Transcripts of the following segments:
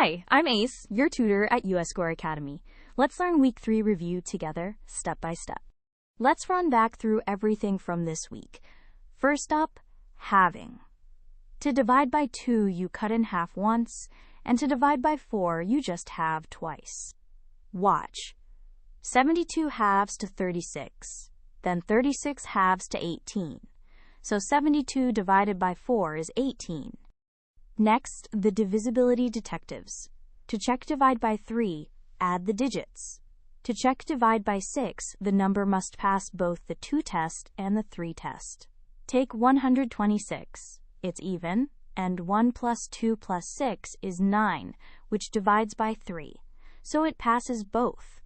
Hi, I'm Ace, your tutor at UScore Academy. Let's learn week 3 review together, step by step. Let's run back through everything from this week. First up, halving. To divide by 2, you cut in half once, and to divide by 4, you just halve twice. Watch. 72 halves to 36, then 36 halves to 18. So 72 divided by 4 is 18. Next, the divisibility detectives. To check divide by 3, add the digits. To check divide by 6, the number must pass both the 2 test and the 3 test. Take 126, it's even, and 1 plus 2 plus 6 is 9, which divides by 3, so it passes both.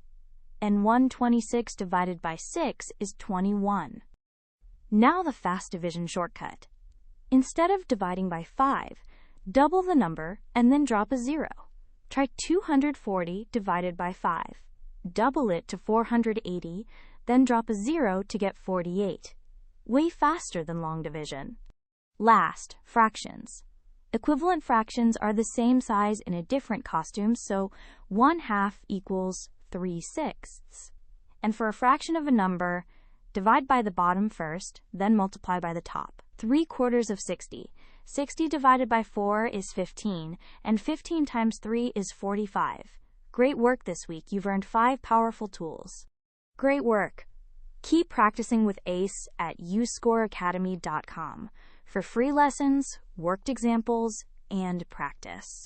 And 126 divided by 6 is 21. Now the fast division shortcut. Instead of dividing by 5, double the number and then drop a 0. Try 240 divided by 5. Double it to 480, then drop a 0 to get 48. Way faster than long division. Last, fractions. Equivalent fractions are the same size in a different costume, so 1/2 equals 3/6. And for a fraction of a number, divide by the bottom first, then multiply by the top. 3/4 of 60. 60 divided by 4 is 15, and 15 times 3 is 45. Great work this week. You've earned 5 powerful tools. Great work. Keep practicing with Ace at uscoreacademy.com for free lessons, worked examples, and practice.